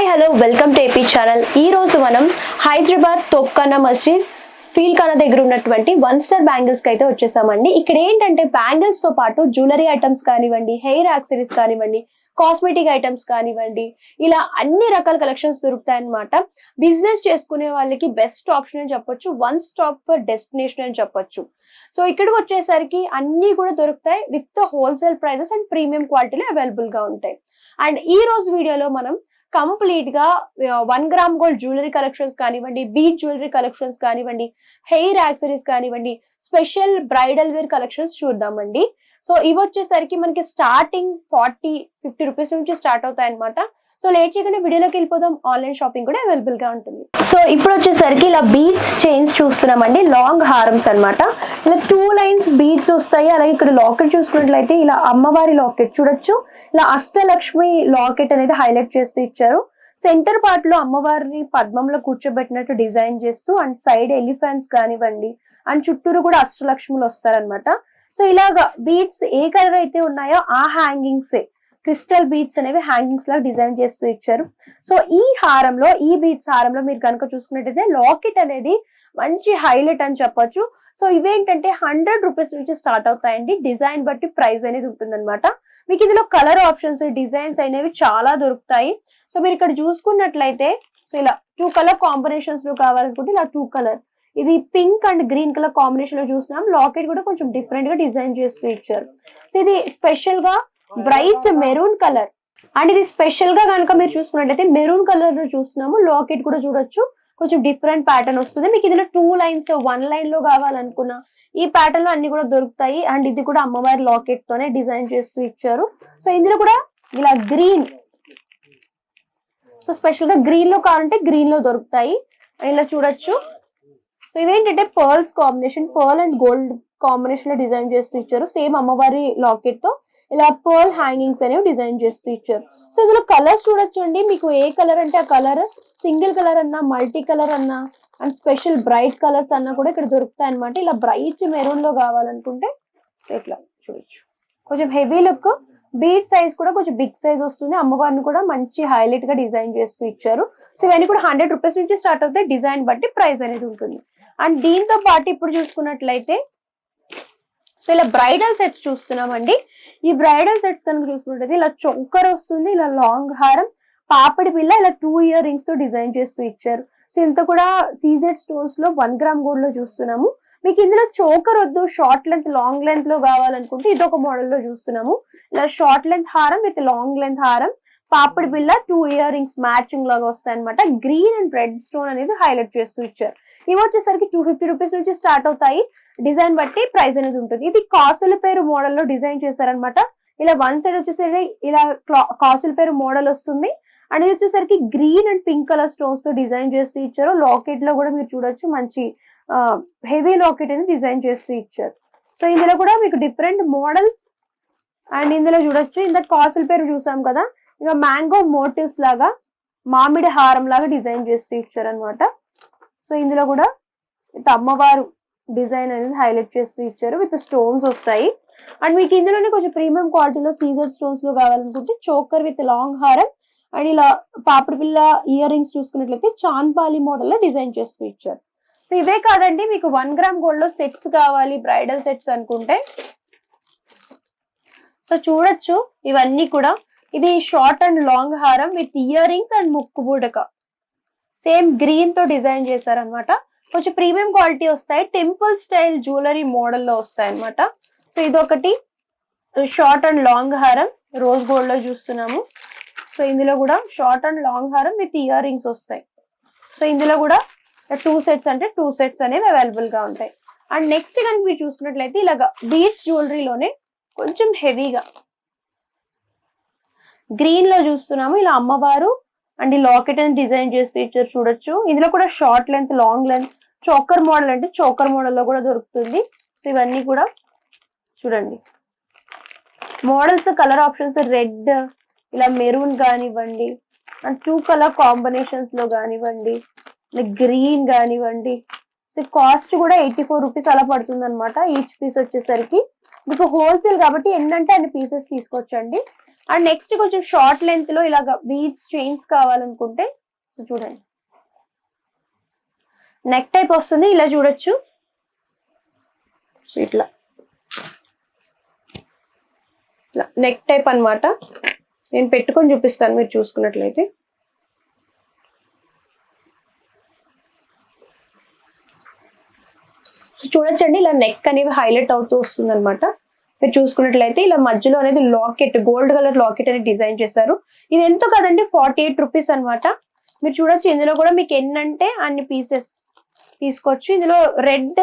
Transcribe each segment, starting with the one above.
Hi hello welcome to AP channel. ఈ రోజు మనం హైదరాబాద్ తోప్ఖానా మస్జిద్ ఫీల్ ఖానా దగ్గర ఉన్నటువంటి 1 స్టార్ బ్యాంగిల్స్ కి అయితే వచ్చేసామండి. ఇక్కడ ఏంటంటే బ్యాంగిల్స్ తో పాటు జ్యువెలరీ ఐటమ్స్ కానివ్వండి, హెయిర్ యాక్సెసరీస్ కానివ్వండి, కాస్మెటిక్ ఐటమ్స్ కానివ్వండి, ఇలా అన్ని రకాల కలెక్షన్స్ దొరుకుతాయి అన్నమాట. బిజినెస్ చేసుకునే వాళ్ళకి బెస్ట్ ఆప్షన్ అని చెప్పొచ్చు, వన్ స్టాప్ డెస్టినేషన్ అని చెప్పొచ్చు. సో ఇక్కడికి వచ్చేసరికి అన్ని కూడా దొరుకుతాయి with wholesale prices and premium క్వాలిటీలో అవైలబుల్ గా ఉంటాయి. అండ్ ఈ రోజు వీడియోలో మనం కంప్లీట్ గా 1 గ్రామ్ గోల్డ్ జ్యువెలరీ కలెక్షన్స్ కానివ్వండి, బీడ్ జ్యువెలరీ కలెక్షన్స్ కానివ్వండి, హెయిర్ యాక్సెసరీస్ కానివ్వండి, స్పెషల్ బ్రైడల్ వేర్ కలెక్షన్స్ చూద్దామండి. సో ఇవి వచ్చేసరికి మనకి స్టార్టింగ్ 40-50 రూపీస్ నుంచి స్టార్ట్ అవుతాయి అనమాట. సో లేట్ చేయకుండా వీడియోలోకి వెళ్ళిపోదాం. ఆన్లైన్ షాపింగ్ కూడా అవైలబుల్ గా ఉంటుంది. సో ఇప్పుడు వచ్చేసరికి ఇలా బీడ్స్ చైన్స్ చూస్తున్నామండి, లాంగ్ హారమ్స్ అన్నమాట. ఇలా 2 లైన్స్ బీడ్స్ వస్తాయి. అలాగే ఇక్కడ లాకెట్ చూసుకున్నట్లయితే ఇలా అమ్మవారి లాకెట్ చూడొచ్చు. ఇలా అష్టలక్ష్మి లాకెట్ అనేది హైలైట్ చేస్తూ ఇచ్చారు. సెంటర్ పార్ట్ లో అమ్మవారిని పద్మంలో కూర్చోబెట్టినట్టు డిజైన్ చేస్తూ అండ్ సైడ్ ఎలిఫెంట్స్ కానివ్వండి అండ్ చుట్టూరు కూడా అష్టలక్ష్ములు వస్తారనమాట. సో ఇలాగా బీడ్స్ ఏ కలర్ అయితే ఉన్నాయో ఆ హ్యాంగింగ్స్ క్రిస్టల్ బీడ్స్ అనేవి హ్యాంగింగ్స్ లాగా డిజైన్ చేస్తూ ఇచ్చారు. సో ఈ హారంలో, ఈ బీడ్స్ హారంలో మీరు కనుక చూసుకున్నట్టయితే లాకెట్ అనేది మంచి హైలైట్ అని చెప్పొచ్చు. సో ఇవేంటంటే 100 రూపీస్ నుంచి స్టార్ట్ అవుతాయండి. డిజైన్ బట్టి ప్రైస్ అనేది ఉంటుంది అనమాట. మీకు ఇందులో కలర్ ఆప్షన్స్, డిజైన్స్ అనేవి చాలా దొరుకుతాయి. సో మీరు ఇక్కడ చూసుకున్నట్లయితే సో ఇలా 2 కలర్ కాంబినేషన్స్ లో కావాలనుకుంటే ఇలా 2 కలర్, ఇది pink and green colour combination లో చూస్తున్నాం. లాకెట్ కూడా కొంచెం డిఫరెంట్ గా డిజైన్ చేస్తూ ఇచ్చారు. సో ఇది స్పెషల్ గా బ్రైట్ మెరూన్ కలర్ అండ్ ఇది స్పెషల్ గా కనుక మీరు చూసుకున్నట్లయితే మెరూన్ కలర్ లో చూస్తున్నాము. లాకెట్ కూడా చూడొచ్చు, కొంచెం డిఫరెంట్ ప్యాటర్న్ వస్తుంది. మీకు ఇందులో 2 లైన్స్ 1 లైన్ లో కావాలనుకున్నా ఈ ప్యాటర్న్ లో అన్ని కూడా దొరుకుతాయి. అండ్ ఇది కూడా అమ్మవారి లాకెట్ తోనే డిజైన్ చేస్తూ ఇచ్చారు. సో ఇందులో కూడా ఇలా గ్రీన్, సో స్పెషల్ గా గ్రీన్ లో కావాలంటే గ్రీన్ లో దొరుకుతాయి. ఇలా చూడొచ్చు. సో ఇవేంటంటే pearls combination, pearl and gold combination లో డిజైన్ చేస్తూ ఇచ్చారు. సేమ్ అమ్మవారి లాకెట్ తో ఇలా పర్ల్ హ్యాంగింగ్స్ అనేవి డిజైన్ చేస్తూ ఇచ్చారు. సో ఇందులో కలర్స్ చూడొచ్చండి. మీకు ఏ కలర్ అంటే ఆ కలర్, సింగిల్ కలర్ అన్నా, మల్టీ కలర్ అన్నా అండ్ స్పెషల్ బ్రైట్ కలర్స్ అన్నా కూడా ఇక్కడ దొరుకుతాయి అనమాట. ఇలా బ్రైట్ మెరూన్ లో కావాలనుకుంటే ఇట్లా చూడొచ్చు. కొంచెం హెవీ లుక్, బీడ్ సైజ్ కూడా కొంచెం బిగ్ సైజ్ వస్తుంది. అమ్మవారిని కూడా మంచి హైలైట్ గా డిజైన్ చేస్తూ ఇచ్చారు. సో ఇవన్నీ కూడా 100 రూపీస్ నుంచి స్టార్ట్ అవుతాయి. డిజైన్ బట్టి ప్రైస్ అనేది ఉంటుంది. అండ్ దీంతో పాటు ఇప్పుడు చూసుకున్నట్లయితే సో ఇలా బ్రైడల్ సెట్స్ చూస్తున్నామండి. ఈ బ్రైడల్ సెట్స్ కనుక చూసుకున్నట్లయితే ఇలా చొక్కర్ వస్తుంది, ఇలా లాంగ్ హారం, పాపడి పిల్ల, ఇలా 2 ఇయర్ రింగ్స్ తో డిజైన్ చేస్తూ ఇచ్చారు. సో ఇంత కూడా సీజెడ్ స్టోన్స్ లో 1 గ్రామ్ గోల్డ్ లో చూస్తున్నాము. మీకు ఇందులో చోకర్ వద్దు, షార్ట్ లెంత్ లాంగ్ లెంత్ లో కావాలనుకుంటే ఇదొక మోడల్ లో చూస్తున్నాము. ఇలా షార్ట్ లెంత్ హారం విత్ లాంగ్ లెంత్ హారం, పాపడి బిల్ల, 2 ఇయర్ రింగ్స్ మ్యాచింగ్ లాగా వస్తాయి అనమాట. గ్రీన్ అండ్ రెడ్ స్టోన్ అనేది హైలైట్ చేస్తూ ఇచ్చారు. ఇవి వచ్చేసరికి 250 రూపీస్ నుంచి స్టార్ట్ అవుతాయి. డిజైన్ బట్టి ప్రైస్ అనేది ఉంటుంది. ఇది కాసుల పేరు మోడల్ లో డిజైన్ చేశారనమాట. ఇలా 1 సైడ్ వచ్చేసరికి ఇలా కాసుల పేరు మోడల్ వస్తుంది. అండ్ ఇది వచ్చేసరికి green and pink colour stones తో డిజైన్ చేస్తూ ఇచ్చారు. లాకెట్ లో కూడా మీరు చూడొచ్చు, మంచి హెవీ లాకెట్ అనేది డిజైన్ చేస్తూ ఇచ్చారు. సో ఇందులో కూడా మీకు డిఫరెంట్ మోడల్స్ అండ్ ఇందులో చూడొచ్చు. ఇంత కాసుల పేరు చూసాం కదా, ఇక మ్యాంగో మోటివ్స్ లాగా మామిడి హారం లాగా డిజైన్ చేస్తూ ఇచ్చారు అనమాట. సో ఇందులో కూడా అమ్మవారు డిజైన్ అనేది హైలైట్ చేస్తూ ఇచ్చారు విత్ స్టోన్స్ వస్తాయి. అండ్ మీకు ఇందులోనే కొంచెం ప్రీమియం క్వాలిటీలో సీజర్ స్టోన్స్ లో కావాలనుకుంటే చోకర్ విత్ లాంగ్ హారం అండ్ ఇలా పాపిడి పిల్ల ఇయర్ రింగ్స్ చూసుకున్నట్లయితే చాన్పాలి మోడల్ లో డిజైన్ చేస్తూ ఇచ్చారు. సో ఇవే కాదండి, మీకు 1 గ్రామ్ గోల్డ్ లో సెట్స్ కావాలి, బ్రైడల్ సెట్స్ అనుకుంటే సో చూడొచ్చు. ఇవన్నీ కూడా ఇది షార్ట్ అండ్ లాంగ్ హారం విత్ ఇయర్ రింగ్స్ అండ్ ముక్కు బుడక, సేమ్ గ్రీన్ తో డిజైన్ చేశారనమాట. కొంచెం ప్రీమియం క్వాలిటీ వస్తాయి. టెంపుల్ స్టైల్ జ్యువెలరీ మోడల్ లో వస్తాయి అనమాట. సో ఇదొకటి షార్ట్ అండ్ లాంగ్ హారం రోజ్ గోల్డ్ లో చూస్తున్నాము. సో ఇందులో కూడా షార్ట్ అండ్ లాంగ్ హారం విత్ ఇయర్ రింగ్స్ వస్తాయి. సో ఇందులో కూడా 2 సెట్స్ అంటే 2 సెట్స్ అనేవి అవైలబుల్ గా ఉంటాయి. అండ్ నెక్స్ట్ కనుక మీరు చూసుకున్నట్లయితే ఇలాగా బీడ్స్ జ్యువెలరీలోనే కొంచెం హెవీగా గ్రీన్ లో చూస్తున్నాము. ఇలా అమ్మవారు అండ్ ఈ లాకెట్ అని డిజైన్ చేస్తూ ఇచ్చారు చూడొచ్చు. ఇందులో కూడా short length, long length, choker model అంటే చోకర్ మోడల్ లో కూడా దొరుకుతుంది. సో ఇవన్నీ కూడా చూడండి మోడల్స్, కలర్ ఆప్షన్స్ రెడ్, ఇలా మెరూన్ కానివ్వండి అండ్ 2 కలర్ కాంబినేషన్స్ లో కానివ్వండి, గ్రీన్ కానివ్వండి. సో కాస్ట్ కూడా 84 రూపీస్ అలా పడుతుంది అనమాట. ఈచ్ పీస్ వచ్చేసరికి మీకు హోల్సేల్ కాబట్టి ఏంటంటే అన్ని పీసెస్ తీసుకోవచ్చండి. అండ్ నెక్స్ట్ కొంచెం షార్ట్ లెంత్ లో ఇలాగ బీడ్స్ చైన్స్ కావాలనుకుంటే చూడండి, నెక్ టైప్ వస్తుంది, ఇలా చూడొచ్చు. ఇట్లా నెక్ టైప్ అన్నమాట. నేను పెట్టుకొని చూపిస్తాను మీరు చూసుకున్నట్లయితే. చూడొచ్చండి, ఇలా నెక్ అనేవి హైలైట్ అవుతూ వస్తుంది అనమాట. మీరు చూసుకున్నట్లయితే ఇలా మధ్యలో అనేది లాకెట్, గోల్డ్ కలర్ లాకెట్ అనేది డిజైన్ చేశారు. ఇది ఎంతో కదండి, 48 రూపీస్ అనమాట. మీరు చూడొచ్చు, ఇందులో కూడా మీకు ఎన్నంటే అన్ని పీసెస్ తీసుకోవచ్చు. ఇందులో రెడ్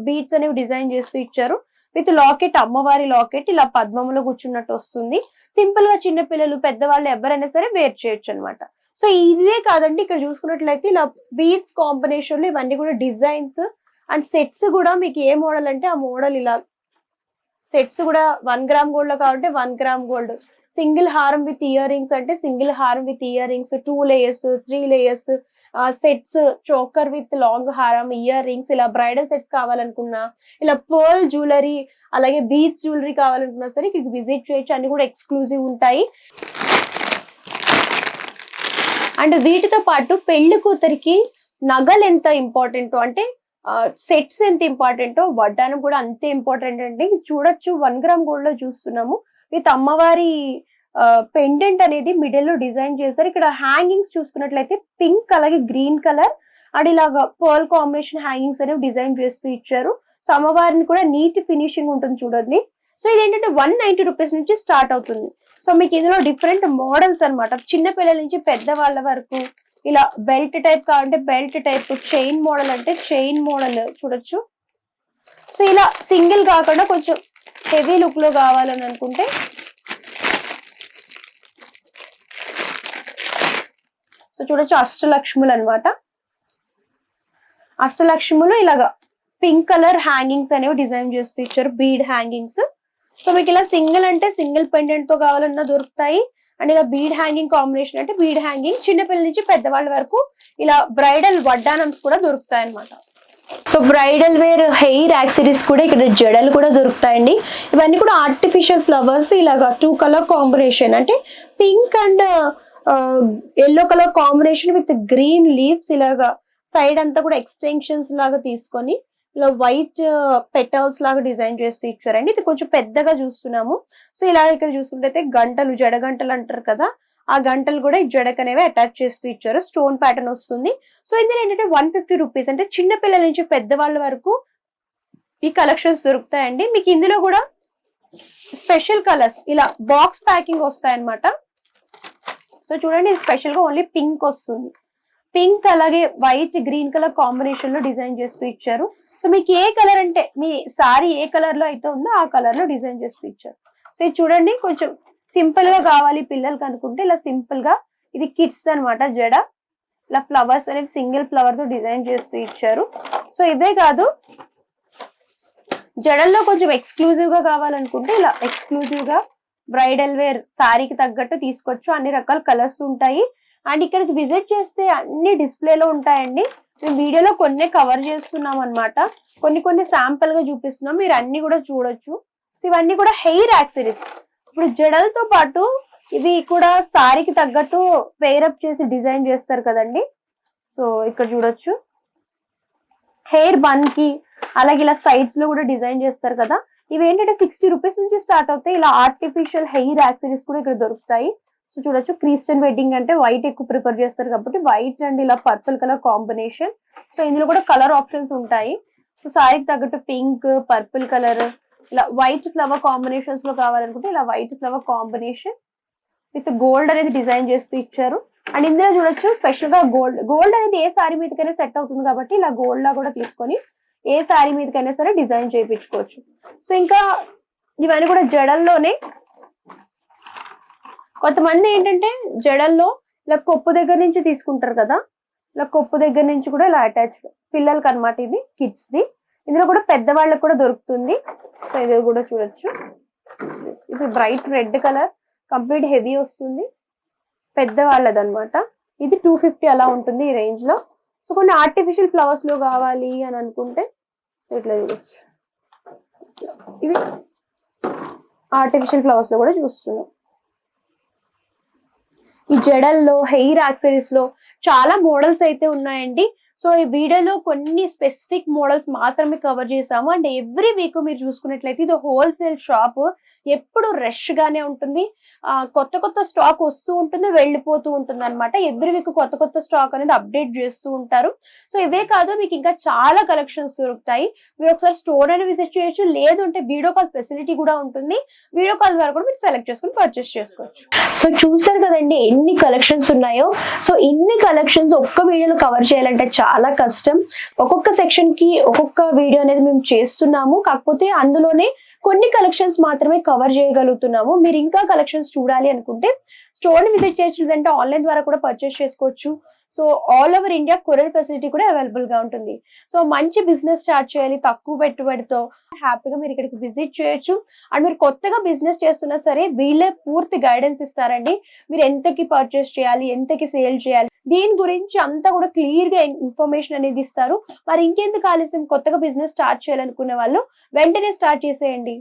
బీడ్స్ అనేవి డిజైన్ చేస్తూ ఇచ్చారు విత్ లాకెట్, అమ్మవారి లాకెట్ ఇలా పద్మంలో కూర్చున్నట్టు వస్తుంది. సింపుల్ గా చిన్న పిల్లలు, పెద్దవాళ్ళు ఎవరైనా సరే వేర్ చేయొచ్చు అనమాట. సో ఇదే కాదండి, ఇక్కడ చూసుకున్నట్లయితే ఇలా బీడ్స్ కాంబినేషన్ లో ఇవన్నీ కూడా డిజైన్స్ అండ్ సెట్స్ కూడా మీకు ఏ మోడల్ అంటే ఆ మోడల్. ఇలా సెట్స్ కూడా 1 గ్రామ్ గోల్డ్ లో కావాలంటే 1 గ్రామ్ గోల్డ్, సింగిల్ హారం విత్ ఇయర్ రింగ్స్ అంటే సింగిల్ హారం with ear rings, 2 layers, 3 layers sets, choker with long హారం, ఇయర్ రింగ్స్, ఇలా బ్రైడల్ సెట్స్ కావాలనుకున్నా, ఇలా పర్ల్ జ్యువెలరీ అలాగే బీచ్ జ్యువెలరీ కావాలనుకున్నా సరే ఇక్కడికి విజిట్ చేయొచ్చు. అన్ని కూడా ఎక్స్క్లూజివ్ ఉంటాయి. అండ్ వీటితో పాటు పెళ్లి కూతురికి నగలు ఎంత ఇంపార్టెంట్ అంటే సెట్స్ ఎంత ఇంపార్టెంటో వడ్డానం కూడా అంతే ఇంపార్టెంట్ అండి. చూడొచ్చు, 1 గ్రామ్ గోల్డ్ లో చూస్తున్నాము విత్ అమ్మవారి పెండెంట్ అనేది మిడిల్ లో డిజైన్ చేశారు. ఇక్కడ హ్యాంగింగ్స్ చూసుకున్నట్లయితే పింక్ అలాగే గ్రీన్ కలర్ అండ్ ఇలాగా పర్ల్ కాంబినేషన్ హ్యాంగింగ్స్ అనేవి డిజైన్ చేస్తూ ఇచ్చారు. సో అమ్మవారిని కూడా నీట్ ఫినిషింగ్ ఉంటుంది చూడండి. సో ఇదేంటంటే 190 రూపీస్ నుంచి స్టార్ట్ అవుతుంది. సో మీకు ఇందులో డిఫరెంట్ మోడల్స్ అనమాట, చిన్న పిల్లల నుంచి పెద్ద వాళ్ళ వరకు. ఇలా బెల్ట్ టైప్ కావాలంటే బెల్ట్ టైప్, చైన్ మోడల్ అంటే చైన్ మోడల్ చూడొచ్చు. సో ఇలా సింగిల్ కాకుండా కొంచెం హెవీ లుక్ లో కావాలని అనుకుంటే సో చూడొచ్చు, అష్టలక్ష్ములు అనమాట. అష్టలక్ష్ములు ఇలాగా పింక్ కలర్ హ్యాంగింగ్స్ అనేవి డిజైన్ చేస్తూ ఇచ్చారు, బీడ్ హ్యాంగింగ్స్. సో మీకు ఇలా సింగిల్ అంటే సింగిల్ పెండెంట్ తో కావాలన్నా దొరుకుతాయి. అండ్ ఇలా బీడ్ హ్యాంగింగ్ కాంబినేషన్ అంటే బీడ్ హ్యాంగింగ్, చిన్నపిల్లల నుంచి పెద్దవాళ్ళ వరకు ఇలా బ్రైడల్ వడ్డానమ్స్ కూడా దొరుకుతాయి అనమాట. So bridal wear hair accessories కూడా ఇక్కడ జడలు కూడా దొరుకుతాయండి. ఇవన్నీ కూడా ఆర్టిఫిషియల్ ఫ్లవర్స్ ఇలాగా 2 కలర్ కాంబినేషన్ అంటే pink and yellow colour combination with green leaves ఇలాగా సైడ్ అంతా కూడా ఎక్స్టెన్షన్స్ లాగా తీసుకొని ఇలా వైట్ పెటల్స్ లాగా డిజైన్ చేస్తూ ఇచ్చారండి. ఇది కొంచెం పెద్దగా చూస్తున్నాము. సో ఇలా ఇక్కడ చూసుకుంటే గంటలు, జడ గంటలు అంటారు కదా, ఆ గంటలు కూడా ఈ జడకు అనేవి అటాచ్ చేస్తూ ఇచ్చారు. స్టోన్ ప్యాటర్న్ వస్తుంది. సో ఇందులో ఏంటంటే 150 రూపీస్ అంటే చిన్న పిల్లల నుంచి పెద్దవాళ్ళ వరకు ఈ కలెక్షన్స్ దొరుకుతాయండి. మీకు ఇందులో కూడా స్పెషల్ కలర్స్ ఇలా బాక్స్ ప్యాకింగ్ వస్తాయన్నమాట. సో చూడండి, స్పెషల్ గా ఓన్లీ పింక్ వస్తుంది. పింక్ అలాగే వైట్, గ్రీన్ కలర్ కాంబినేషన్ లో డిజైన్ చేస్తూ ఇచ్చారు. సో మీకు ఏ కలర్ అంటే మీ సారీ ఏ కలర్ లో అయితే ఉందో ఆ కలర్ లో డిజైన్ చేస్తూ ఇచ్చారు. సో ఇది చూడండి, కొంచెం సింపుల్ గా కావాలి పిల్లలకి అనుకుంటే ఇలా సింపుల్ గా, ఇది కిడ్స్ అనమాట జడ. ఇలా ఫ్లవర్స్ అనేది సింగిల్ ఫ్లవర్ తో డిజైన్ చేస్తూ ఇచ్చారు. సో ఇదే కాదు, జడల్లో కొంచెం ఎక్స్క్లూజివ్ గా కావాలనుకుంటే ఇలా ఎక్స్క్లూజివ్ గా బ్రైడల్ వేర్ సారీకి తగ్గట్టు తీసుకోవచ్చు. అన్ని రకాల కలర్స్ ఉంటాయి. అండ్ ఇక్కడికి విజిట్ చేస్తే అన్ని డిస్ప్లేలో ఉంటాయండి. మేము వీడియోలో కొన్ని కవర్ చేస్తున్నాం అనమాట, కొన్ని శాంపుల్ గా చూపిస్తున్నాం, మీరు అన్ని కూడా చూడొచ్చు. సో ఇవన్నీ కూడా హెయిర్ యాక్సెసరీస్. ఇప్పుడు జడలతో పాటు ఇవి కూడా సారీకి తగ్గట్టు పేరప్ చేసి డిజైన్ చేస్తారు కదండి. సో ఇక్కడ చూడొచ్చు, హెయిర్ బన్ కి అలాగే ఇలా సైడ్స్ లో కూడా డిజైన్ చేస్తారు కదా. ఇవి ఏంటంటే 60 రూపీస్ నుంచి స్టార్ట్ అవుతాయి. ఇలా ఆర్టిఫిషియల్ హెయిర్ యాక్సెసరీస్ కూడా ఇక్కడ దొరుకుతాయి. సో చూడొచ్చు, క్రిస్టియన్ వెడ్డింగ్ అంటే వైట్ ఎక్కువ ప్రిఫర్ చేస్తారు కాబట్టి వైట్ అండ్ ఇలా పర్పుల్ కలర్ కాంబినేషన్. సో ఇందులో కూడా కలర్ ఆప్షన్స్ ఉంటాయి. సో సారీకి తగ్గట్టు పింక్, పర్పుల్ కలర్, ఇలా వైట్ ఫ్లవర్ కాంబినేషన్స్ లో కావాలనుకుంటే ఇలా white flower combination with gold అనేది డిజైన్ చేస్తూ ఇచ్చారు. అండ్ ఇందులో చూడొచ్చు, స్పెషల్ గా గోల్డ్ అనేది ఏ సారీ మీదకైనా సెట్ అవుతుంది కాబట్టి ఇలా గోల్డ్ లా కూడా తీసుకొని ఏ సారీ మీదకైనా సరే డిజైన్ చేయించుకోవచ్చు. సో ఇంకా ఇవన్నీ కూడా జడల్లోనే. కొంతమంది ఏంటంటే జడల్లో ఇలా కొప్పు దగ్గర నుంచి తీసుకుంటారు కదా, ఇలా కొప్పు దగ్గర నుంచి కూడా ఇలా అటాచ్ పిల్లలకి అనమాట. ఇది కిడ్స్ ది. ఇందులో కూడా పెద్దవాళ్ళకి కూడా దొరుకుతుంది. సో ఇది కూడా చూడొచ్చు, ఇది bright red colour, complete heavy వస్తుంది, పెద్దవాళ్ళది అనమాట. ఇది 250 అలా ఉంటుంది ఈ రేంజ్ లో. సో కొన్ని ఆర్టిఫిషియల్ ఫ్లవర్స్ లో కావాలి అని అనుకుంటే ఇట్లా చూడొచ్చు, ఇవి ఆర్టిఫిషియల్ ఫ్లవర్స్ లో కూడా చూస్తున్నాం. ఈ జడల్లో హెయిర్ యాక్సెసరీస్ లో చాలా మోడల్స్ అయితే ఉన్నాయండి. సో ఈ వీడియోలో కొన్ని స్పెసిఫిక్ మోడల్స్ మాత్రమే కవర్ చేసాము. అండ్ ఎవ్రీ వీక్ మీరు చూసుకున్నట్లయితే ఇది హోల్సేల్ షాప్, ఎప్పుడు రష్ గానే ఉంటుంది. కొత్త కొత్త స్టాక్ వస్తూ ఉంటుంది, వెళ్ళిపోతూ ఉంటుంది అనమాట. ఎవ్రీ వీక్ కొత్త కొత్త స్టాక్ అనేది అప్డేట్ చేస్తూ ఉంటారు. సో ఇవే కాదు, మీకు ఇంకా చాలా కలెక్షన్స్ దొరుకుతాయి. మీరు ఒకసారి స్టోర్ అని విజిట్ చేయొచ్చు, లేదు అంటే వీడియో కాల్ ఫెసిలిటీ కూడా ఉంటుంది. వీడియో కాల్ ద్వారా కూడా మీరు సెలెక్ట్ చేసుకుని పర్చేస్ చేసుకోవచ్చు. సో చూసారు కదండి ఎన్ని కలెక్షన్స్ ఉన్నాయో. సో ఇన్ని కలెక్షన్స్ ఒక్క వీడియోలో కవర్ చేయాలంటే చాలా కష్టం. ఒక్కొక్క సెక్షన్ కి ఒక్కొక్క వీడియో అనేది మేము చేస్తున్నాము, కాకపోతే అందులోనే కొన్ని కలెక్షన్స్ మాత్రమే కవర్ చేయగలుగుతున్నాము. మీరు ఇంకా కలెక్షన్స్ చూడాలి అనుకుంటే స్టోర్ ని విజిట్ చేయొచ్చు, లేదంటే ఆన్లైన్ ద్వారా కూడా పర్చేస్ చేసుకోవచ్చు. So all over India courier facility కూడా అవైలబుల్ గా ఉంటుంది. సో మంచి బిజినెస్ స్టార్ట్ చేయాలి తక్కువ పెట్టుబడితో, హ్యాపీగా మీరు ఇక్కడికి విజిట్ చేయొచ్చు. అండ్ మీరు కొత్తగా బిజినెస్ చేస్తున్నా సరే వీళ్ళే పూర్తి గైడెన్స్ ఇస్తారండి. మీరు ఎంతకి పర్చేస్ చేయాలి, ఎంతకి సేల్ చేయాలి, దీని గురించి అంతా కూడా క్లియర్ గా ఇన్ఫర్మేషన్ అనేది ఇస్తారు. మరి ఇంకెందుకు ఆలస్యం, కొత్తగా బిజినెస్ స్టార్ట్ చేయాలనుకునే వాళ్ళు వెంటనే స్టార్ట్ చేసేయండి.